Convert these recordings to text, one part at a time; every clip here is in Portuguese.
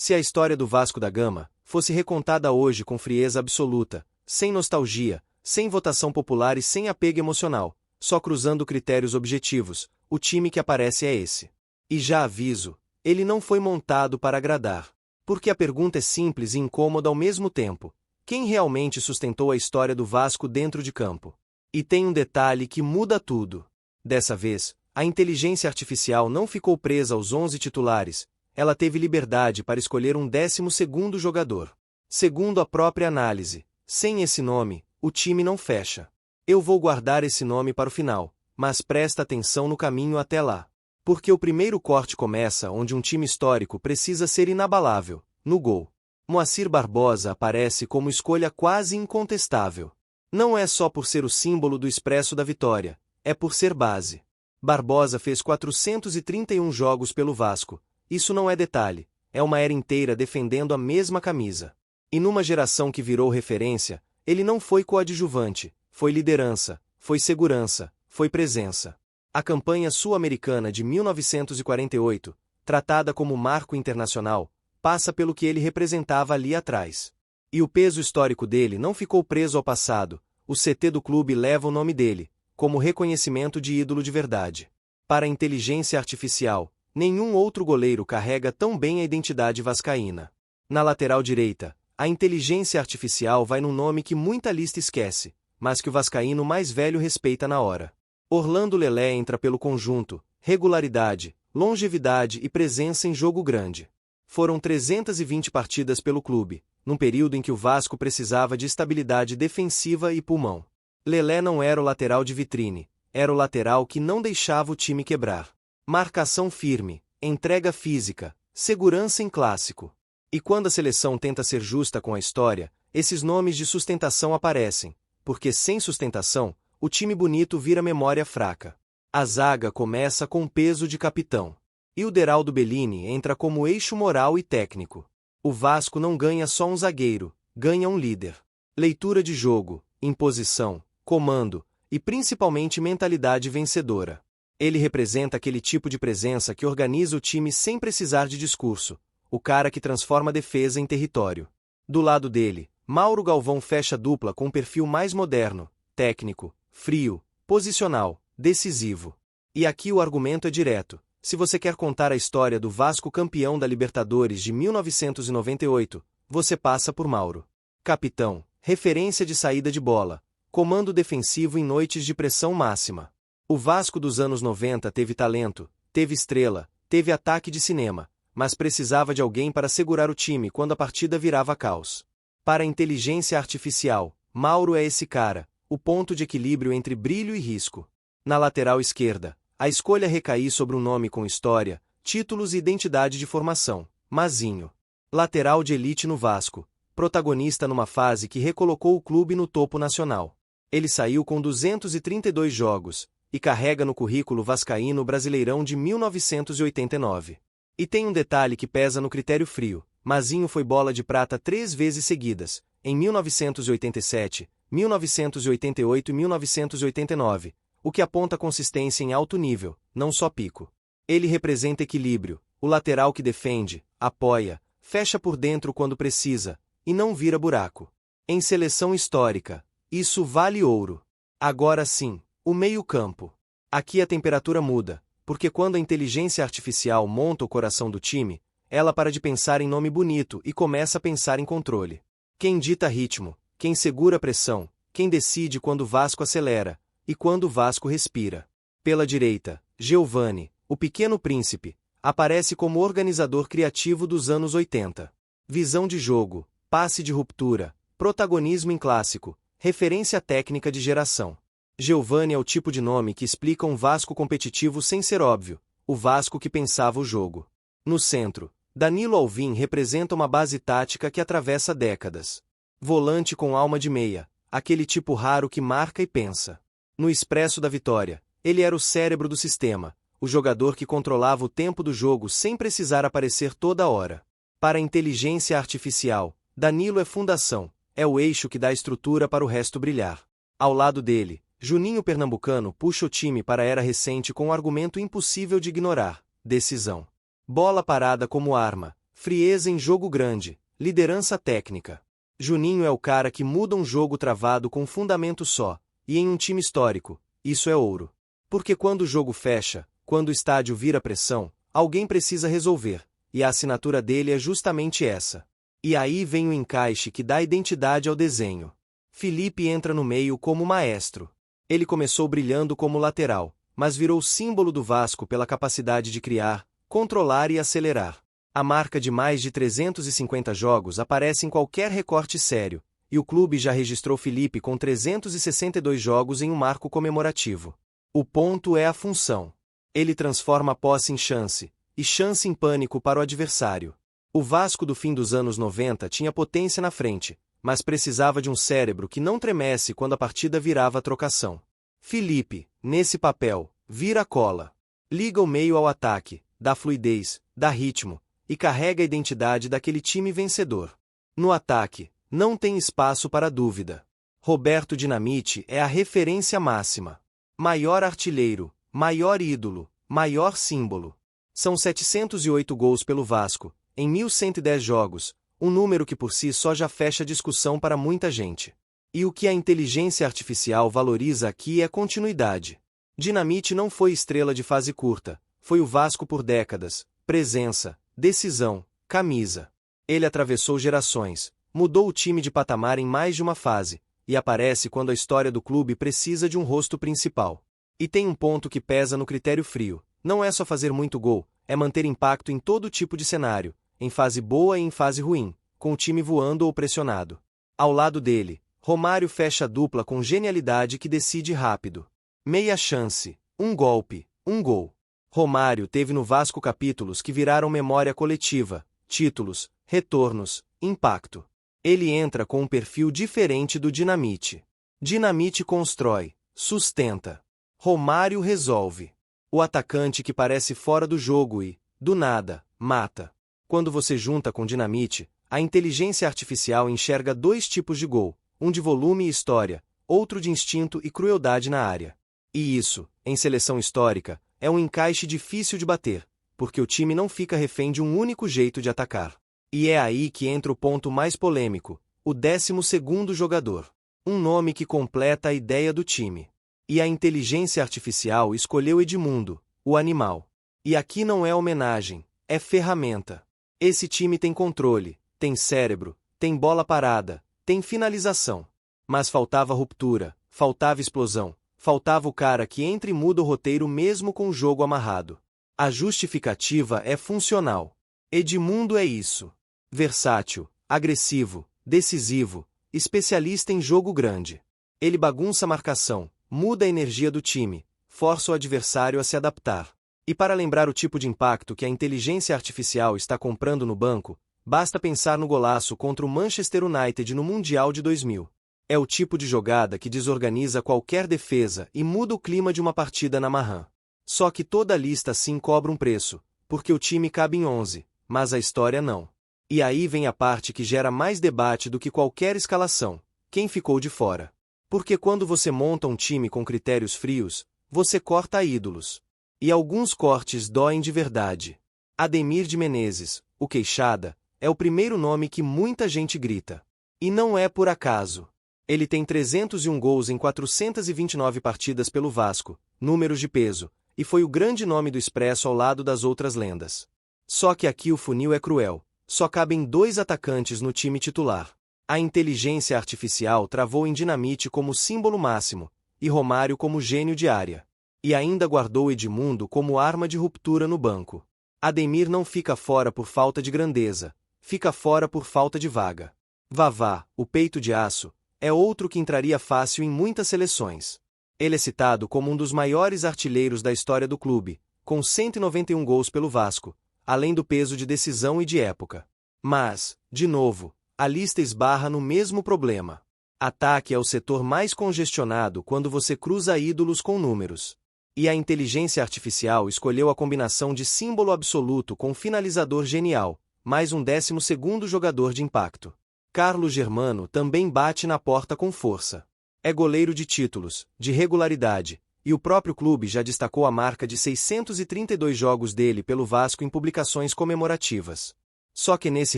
Se a história do Vasco da Gama fosse recontada hoje com frieza absoluta, sem nostalgia, sem votação popular e sem apego emocional, só cruzando critérios objetivos, o time que aparece é esse. E já aviso, ele não foi montado para agradar. Porque a pergunta é simples e incômoda ao mesmo tempo. Quem realmente sustentou a história do Vasco dentro de campo? E tem um detalhe que muda tudo. Dessa vez, a inteligência artificial não ficou presa aos 11 titulares, ela teve liberdade para escolher um 12º jogador. Segundo a própria análise, sem esse nome, o time não fecha. Eu vou guardar esse nome para o final, mas presta atenção no caminho até lá. Porque o primeiro corte começa onde um time histórico precisa ser inabalável, no gol. Moacir Barbosa aparece como escolha quase incontestável. Não é só por ser o símbolo do expresso da vitória, é por ser base. Barbosa fez 431 jogos pelo Vasco. Isso não é detalhe, é uma era inteira defendendo a mesma camisa. E numa geração que virou referência, ele não foi coadjuvante, foi liderança, foi segurança, foi presença. A campanha sul-americana de 1948, tratada como marco internacional, passa pelo que ele representava ali atrás. E o peso histórico dele não ficou preso ao passado, o CT do clube leva o nome dele, como reconhecimento de ídolo de verdade. Para a inteligência artificial, nenhum outro goleiro carrega tão bem a identidade vascaína. Na lateral direita, a inteligência artificial vai num nome que muita lista esquece, mas que o vascaíno mais velho respeita na hora. Orlando Lelé entra pelo conjunto, regularidade, longevidade e presença em jogo grande. Foram 320 partidas pelo clube, num período em que o Vasco precisava de estabilidade defensiva e pulmão. Lelé não era o lateral de vitrine, era o lateral que não deixava o time quebrar. Marcação firme, entrega física, segurança em clássico. E quando a seleção tenta ser justa com a história, esses nomes de sustentação aparecem, porque sem sustentação, o time bonito vira memória fraca. A zaga começa com peso de capitão. E o Deraldo Bellini entra como eixo moral e técnico. O Vasco não ganha só um zagueiro, ganha um líder. Leitura de jogo, imposição, comando e principalmente mentalidade vencedora. Ele representa aquele tipo de presença que organiza o time sem precisar de discurso, o cara que transforma a defesa em território. Do lado dele, Mauro Galvão fecha a dupla com um perfil mais moderno, técnico, frio, posicional, decisivo. E aqui o argumento é direto. Se você quer contar a história do Vasco campeão da Libertadores de 1998, você passa por Mauro. Capitão, referência de saída de bola, comando defensivo em noites de pressão máxima. O Vasco dos anos 90 teve talento, teve estrela, teve ataque de cinema, mas precisava de alguém para segurar o time quando a partida virava caos. Para a inteligência artificial, Mauro é esse cara, o ponto de equilíbrio entre brilho e risco. Na lateral esquerda, a escolha recai sobre um nome com história, títulos e identidade de formação, Mazinho. Lateral de elite no Vasco, protagonista numa fase que recolocou o clube no topo nacional. Ele saiu com 232 jogos, e carrega no currículo vascaíno o Brasileirão de 1989. E tem um detalhe que pesa no critério frio, Mazinho foi bola de prata 3 vezes seguidas, em 1987, 1988 e 1989, o que aponta consistência em alto nível, não só pico. Ele representa equilíbrio, o lateral que defende, apoia, fecha por dentro quando precisa, e não vira buraco. Em seleção histórica, isso vale ouro. Agora sim, o meio-campo. Aqui a temperatura muda, porque quando a inteligência artificial monta o coração do time, ela para de pensar em nome bonito e começa a pensar em controle. Quem dita ritmo, quem segura a pressão, quem decide quando o Vasco acelera, e quando o Vasco respira. Pela direita, Geovani, o pequeno príncipe, aparece como organizador criativo dos anos 80. Visão de jogo, passe de ruptura, protagonismo em clássico, referência técnica de geração. Geovani é o tipo de nome que explica um Vasco competitivo sem ser óbvio, o Vasco que pensava o jogo. No centro, Danilo Alvim representa uma base tática que atravessa décadas. Volante com alma de meia, aquele tipo raro que marca e pensa. No expresso da vitória, ele era o cérebro do sistema, o jogador que controlava o tempo do jogo sem precisar aparecer toda hora. Para a inteligência artificial, Danilo é fundação, é o eixo que dá estrutura para o resto brilhar. Ao lado dele, Juninho Pernambucano puxa o time para a era recente com um argumento impossível de ignorar: decisão. Bola parada como arma, Frieza em jogo grande, liderança técnica. Juninho é o cara que muda um jogo travado com fundamento só, e em um time histórico, isso é ouro. Porque quando o jogo fecha, quando o estádio vira pressão, alguém precisa resolver, e a assinatura dele é justamente essa. E aí vem o encaixe que dá identidade ao desenho. Felipe entra no meio como maestro. Ele começou brilhando como lateral, mas virou símbolo do Vasco pela capacidade de criar, controlar e acelerar. A marca de mais de 350 jogos aparece em qualquer recorte sério, e o clube já registrou Felipe com 362 jogos em um marco comemorativo. O ponto é a função. Ele transforma a posse em chance, e chance em pânico para o adversário. O Vasco do fim dos anos 90 tinha potência na frente, mas precisava de um cérebro que não tremesse quando a partida virava trocação. Felipe, nesse papel, vira a cola. Liga o meio ao ataque, dá fluidez, dá ritmo, e carrega a identidade daquele time vencedor. No ataque, não tem espaço para dúvida. Roberto Dinamite é a referência máxima. Maior artilheiro, maior ídolo, maior símbolo. São 708 gols pelo Vasco, em 1.110 jogos, um número que por si só já fecha discussão para muita gente. E o que a inteligência artificial valoriza aqui é continuidade. Dinamite não foi estrela de fase curta, foi o Vasco por décadas, presença, decisão, camisa. Ele atravessou gerações, mudou o time de patamar em mais de uma fase, e aparece quando a história do clube precisa de um rosto principal. E tem um ponto que pesa no critério frio, não é só fazer muito gol, é manter impacto em todo tipo de cenário, em fase boa e em fase ruim, com o time voando ou pressionado. Ao lado dele, Romário fecha a dupla com genialidade que decide rápido. Meia chance, um golpe, um gol. Romário teve no Vasco capítulos que viraram memória coletiva, títulos, retornos, impacto. Ele entra com um perfil diferente do Dinamite. Dinamite constrói, sustenta. Romário resolve. O atacante que parece fora do jogo e, do nada, mata. Quando você junta com Dinamite, a inteligência artificial enxerga dois tipos de gol, um de volume e história, outro de instinto e crueldade na área. E isso, em seleção histórica, é um encaixe difícil de bater, porque o time não fica refém de um único jeito de atacar. E é aí que entra o ponto mais polêmico, o 12º jogador. Um nome que completa a ideia do time. E a inteligência artificial escolheu Edmundo, o animal. E aqui não é homenagem, é ferramenta. Esse time tem controle, tem cérebro, tem bola parada, tem finalização. Mas faltava ruptura, faltava explosão, faltava o cara que entra e muda o roteiro mesmo com o jogo amarrado. A justificativa é funcional. Edmundo é isso. Versátil, agressivo, decisivo, especialista em jogo grande. Ele bagunça a marcação, muda a energia do time, força o adversário a se adaptar. E para lembrar o tipo de impacto que a inteligência artificial está comprando no banco, basta pensar no golaço contra o Manchester United no Mundial de 2000. É o tipo de jogada que desorganiza qualquer defesa e muda o clima de uma partida na marrã. Só que toda lista assim cobra um preço, porque o time cabe em 11, mas a história não. E aí vem a parte que gera mais debate do que qualquer escalação: quem ficou de fora. Porque quando você monta um time com critérios frios, você corta ídolos. E alguns cortes doem de verdade. Ademir de Menezes, o Queixada, é o primeiro nome que muita gente grita. E não é por acaso. Ele tem 301 gols em 429 partidas pelo Vasco, números de peso, e foi o grande nome do Expresso ao lado das outras lendas. Só que aqui o funil é cruel, só cabem 2 atacantes no time titular. A inteligência artificial travou em Dinamite como símbolo máximo, e Romário como gênio de área. E ainda guardou Edmundo como arma de ruptura no banco. Ademir não fica fora por falta de grandeza, fica fora por falta de vaga. Vavá, o peito de aço, é outro que entraria fácil em muitas seleções. Ele é citado como um dos maiores artilheiros da história do clube, com 191 gols pelo Vasco, além do peso de decisão e de época. Mas, de novo, a lista esbarra no mesmo problema. Ataque é o setor mais congestionado quando você cruza ídolos com números. E a inteligência artificial escolheu a combinação de símbolo absoluto com finalizador genial, mais um 12º jogador de impacto. Carlos Germano também bate na porta com força. É goleiro de títulos, de regularidade, e o próprio clube já destacou a marca de 632 jogos dele pelo Vasco em publicações comemorativas. Só que nesse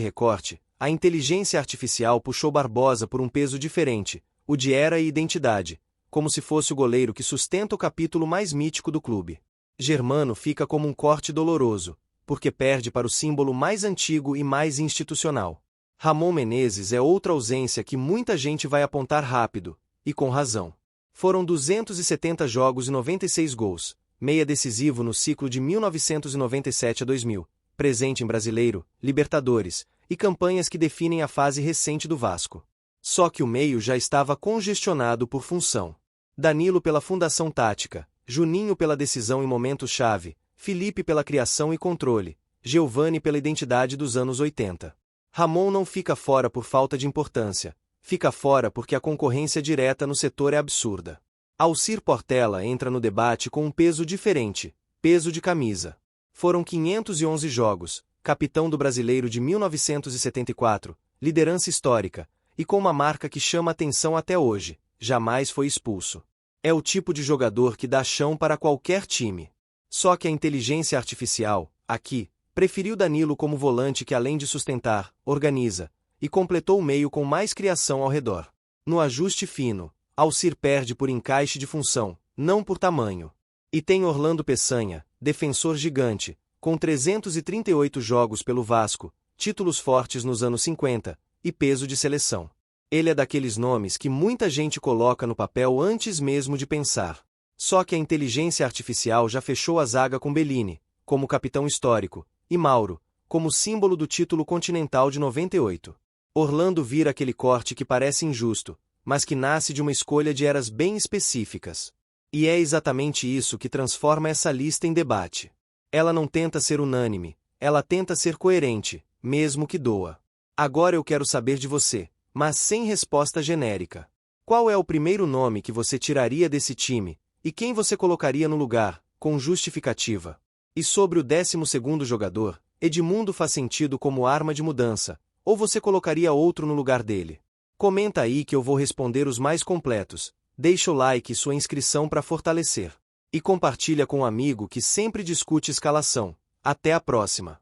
recorte, a inteligência artificial puxou Barbosa por um peso diferente, o de era e identidade, como se fosse o goleiro que sustenta o capítulo mais mítico do clube. Germano fica como um corte doloroso, porque perde para o símbolo mais antigo e mais institucional. Ramon Menezes é outra ausência que muita gente vai apontar rápido, e com razão. Foram 270 jogos e 96 gols, meia decisivo no ciclo de 1997 a 2000, presente em Brasileiro, Libertadores, e campanhas que definem a fase recente do Vasco. Só que o meio já estava congestionado por função. Danilo pela fundação tática, Juninho pela decisão em momentos-chave, Felipe pela criação e controle, Giovani pela identidade dos anos 80. Ramon não fica fora por falta de importância, fica fora porque a concorrência direta no setor é absurda. Alcir Portela entra no debate com um peso diferente, peso de camisa. Foram 511 jogos, capitão do Brasileiro de 1974, liderança histórica, e com uma marca que chama atenção até hoje, jamais foi expulso. É o tipo de jogador que dá chão para qualquer time. Só que a inteligência artificial, aqui, preferiu Danilo como volante que além de sustentar, organiza, e completou o meio com mais criação ao redor. No ajuste fino, Alcir perde por encaixe de função, não por tamanho. E tem Orlando Peçanha, defensor gigante, com 338 jogos pelo Vasco, títulos fortes nos anos 50, e peso de seleção. Ele é daqueles nomes que muita gente coloca no papel antes mesmo de pensar. Só que a inteligência artificial já fechou a zaga com Bellini, como capitão histórico, e Mauro, como símbolo do título continental de 98. Orlando vira aquele corte que parece injusto, mas que nasce de uma escolha de eras bem específicas. E é exatamente isso que transforma essa lista em debate. Ela não tenta ser unânime, ela tenta ser coerente, mesmo que doa. Agora eu quero saber de você, mas sem resposta genérica. Qual é o primeiro nome que você tiraria desse time, e quem você colocaria no lugar, com justificativa? E sobre o 12º jogador, Edmundo faz sentido como arma de mudança, ou você colocaria outro no lugar dele? Comenta aí que eu vou responder os mais completos, deixa o like e sua inscrição para fortalecer. E compartilha com um amigo que sempre discute escalação. Até a próxima!